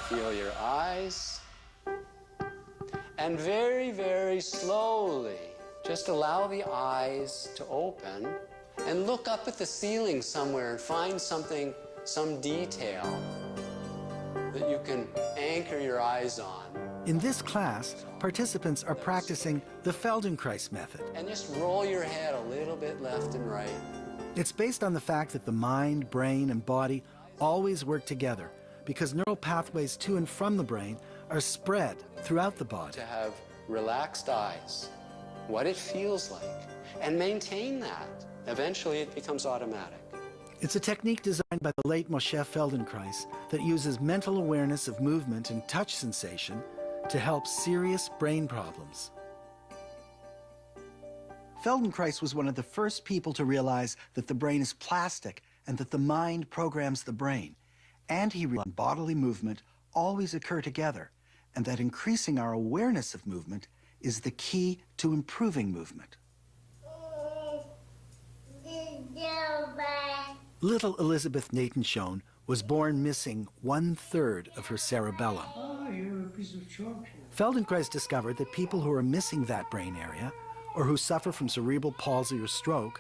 Feel your eyes. And very, very slowly, just allow the eyes to open and look up at the ceiling somewhere and find something, some detail that you can anchor your eyes on. In this class, participants are practicing the Feldenkrais method. And just roll your head a little bit left and right. It's based on the fact that the mind, brain, and body always work together because neural pathways to and from the brain are spread throughout the body. To have relaxed eyes, what it feels like, and maintain that. Eventually, it becomes automatic. It's a technique designed by the late Moshe Feldenkrais that uses mental awareness of movement and touch sensation to help serious brain problems. Feldenkrais was one of the first people to realize that the brain is plastic and that the mind programs the brain. And he realized bodily movement always occur together, and that increasing our awareness of movement is the key to improving movement. Little Elizabeth Nathan-Schoen was born missing 1/3 of her cerebellum. Oh, you're a piece of chalk. Feldenkrais discovered that people who are missing that brain area, or who suffer from cerebral palsy or stroke,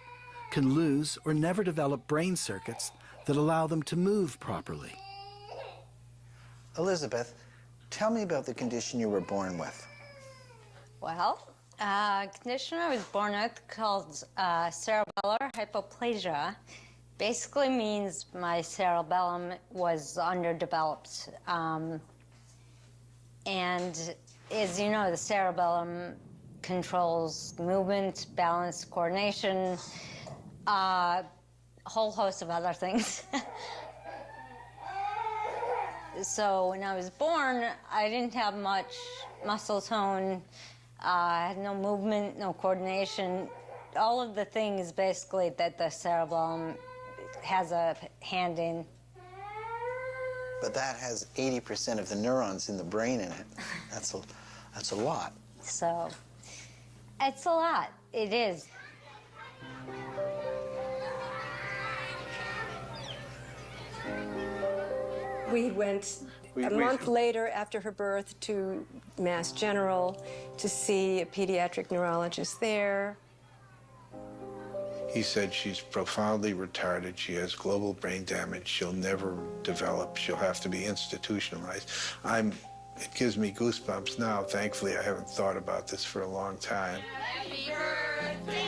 can lose or never develop brain circuits that allow them to move properly. Elizabeth, tell me about the condition you were born with. Well, condition I was born with called cerebellar hypoplasia basically means my cerebellum was underdeveloped. And as you know, the cerebellum controls movement, balance, coordination, a whole host of other things. So when I was born, I didn't have much muscle tone, I had no movement, no coordination, all of the things basically that the cerebellum has a hand in. But that has 80% of the neurons in the brain in it. That's a lot. So it's a lot. It is. We went a month later after her birth to Mass General to see a pediatric neurologist there. He said she's profoundly retarded. She has global brain damage. She'll never develop. She'll have to be institutionalized. It gives me goosebumps now. Thankfully, I haven't thought about this for a long time. Happy birthday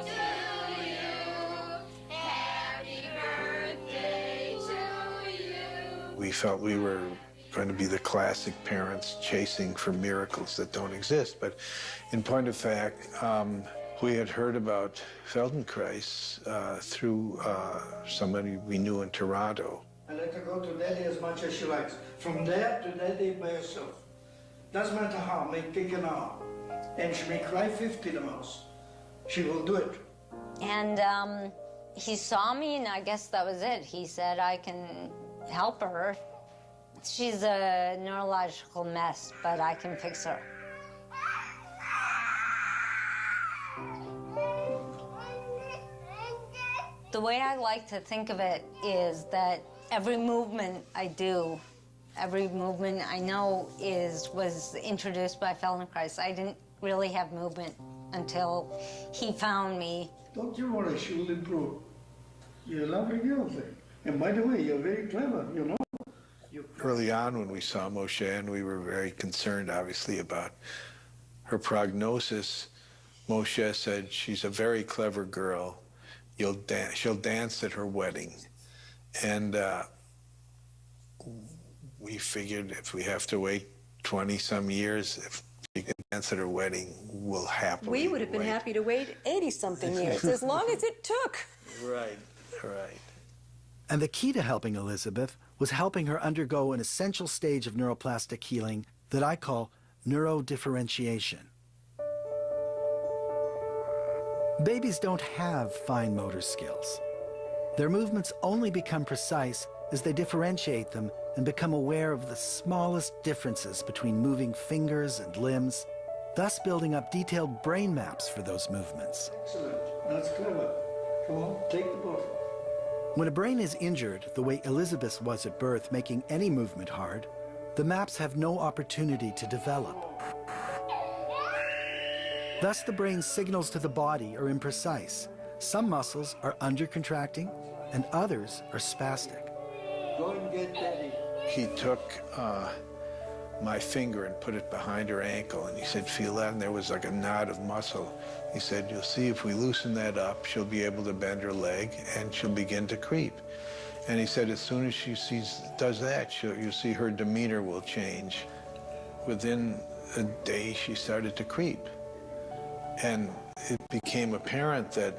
to you. Happy birthday to you. We felt we were going to be the classic parents chasing for miracles that don't exist. But in point of fact, we had heard about Feldenkrais through somebody we knew in Toronto. I let her go to daddy as much as she likes. From there to daddy by herself. Doesn't matter how, may take an hour. And she may cry 50 hours. She will do it. And he saw me, and I guess that was it. He said, I can help her. She's a neurological mess, but I can fix her. The way I like to think of it is that every movement I do, every movement I know was introduced by Feldenkrais. I didn't really have movement until he found me. Don't you worry, she will improve. You're a lovely girl thing. And by the way, you're very clever, you know. Early on when we saw Moshe, and we were very concerned, obviously, about her prognosis, Moshe said, she's a very clever girl. She'll dance at her wedding. And we figured if we have to wait 20-some years, if she can dance at her wedding, we'll happily We would have been happy to wait 80-something years, as long as it took. Right, right. And the key to helping Elizabeth was helping her undergo an essential stage of neuroplastic healing that I call neurodifferentiation. Babies don't have fine motor skills. Their movements only become precise as they differentiate them and become aware of the smallest differences between moving fingers and limbs, thus building up detailed brain maps for those movements. Excellent. That's clever. Come on, take the bottle. When a brain is injured, the way Elizabeth's was at birth, making any movement hard, the maps have no opportunity to develop. Thus, the brain's signals to the body are imprecise. Some muscles are undercontracting, and others are spastic. Go and get Daddy. He took my finger and put it behind her ankle, and he said, feel that? And there was like a knot of muscle. He said, you'll see if we loosen that up, she'll be able to bend her leg, and she'll begin to creep. And he said, as soon as she does that, you'll see her demeanor will change. Within a day, she started to creep. And it became apparent that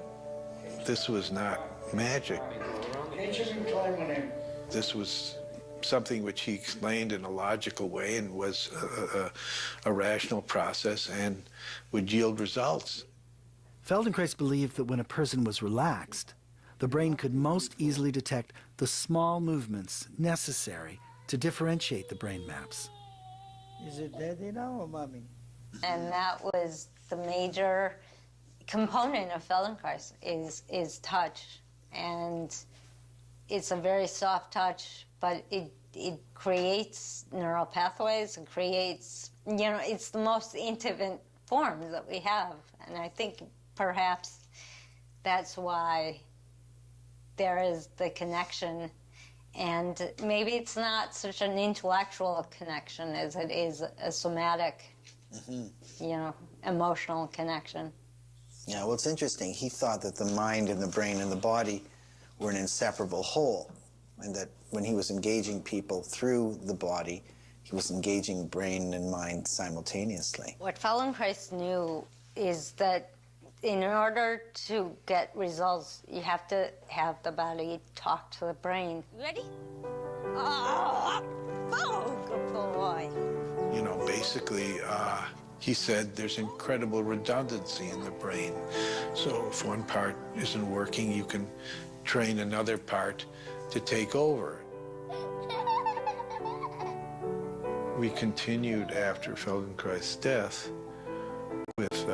this was not magic. This was something which he explained in a logical way and was a rational process and would yield results. Feldenkrais believed that when a person was relaxed, the brain could most easily detect the small movements necessary to differentiate the brain maps. Is it Daddy now or Mommy? And that was the major component of Feldenkrais is touch. And it's a very soft touch, but it creates neural pathways, it creates, it's the most intimate form that we have. And I think perhaps that's why there is the connection. And maybe it's not such an intellectual connection as it is a somatic, emotional connection. Yeah, well, it's interesting. He thought that the mind and the brain and the body were an inseparable whole, and that when he was engaging people through the body, he was engaging brain and mind simultaneously. What Feldenkrais knew is that in order to get results, you have to have the body talk to the brain. Ready? Oh, good boy. Basically, he said there's incredible redundancy in the brain. So if one part isn't working, you can train another part to take over. We continued after Feldenkrais' death with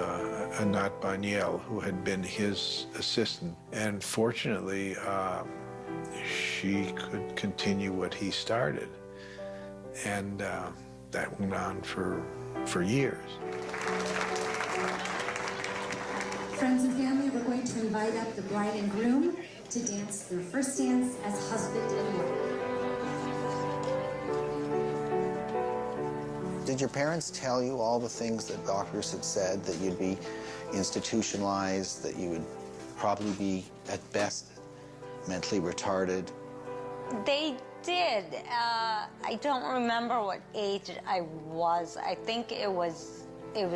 Anat Baniel, who had been his assistant. And fortunately, she could continue what he started. And that went on for years. Friends and family, we're going to invite up the bride and groom to dance their first dance as husband and wife. Did your parents tell you all the things that doctors had said, that you'd be institutionalized, that you would probably be, at best, mentally retarded? They did. I don't remember what age I was. I think it was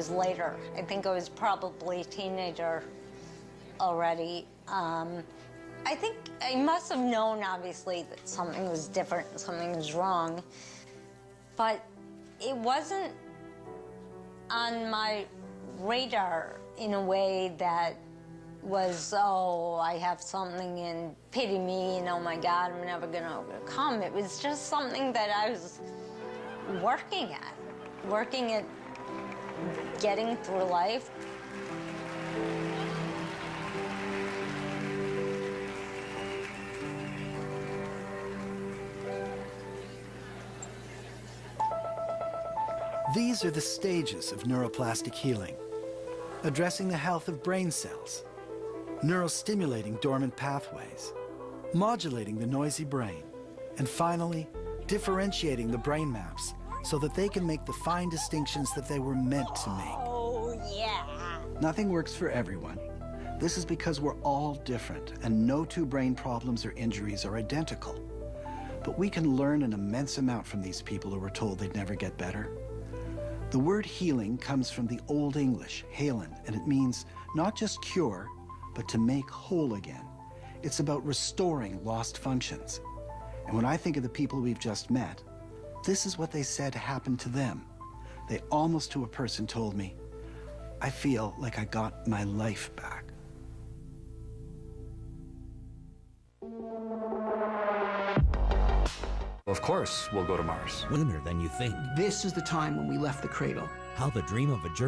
later. I think I was probably a teenager already. I think I must have known, obviously, that something was different, something was wrong, but it wasn't on my radar in a way that was, oh, I have something and pity me, and oh my God, I'm never gonna overcome. It was just something that I was working at getting through life. These are the stages of neuroplastic healing: addressing the health of brain cells, neurostimulating dormant pathways, modulating the noisy brain, and finally, differentiating the brain maps so that they can make the fine distinctions that they were meant to make. Oh, yeah. Nothing works for everyone. This is because we're all different, and no two brain problems or injuries are identical. But we can learn an immense amount from these people who were told they'd never get better. The word healing comes from the Old English, halen, and it means not just cure, but to make whole again. It's about restoring lost functions. And when I think of the people we've just met, this is what they said happened to them. They almost to a person told me, I feel like I got my life back. Of course, we'll go to Mars. Sooner than you think. This is the time when we left the cradle. How the dream of a journey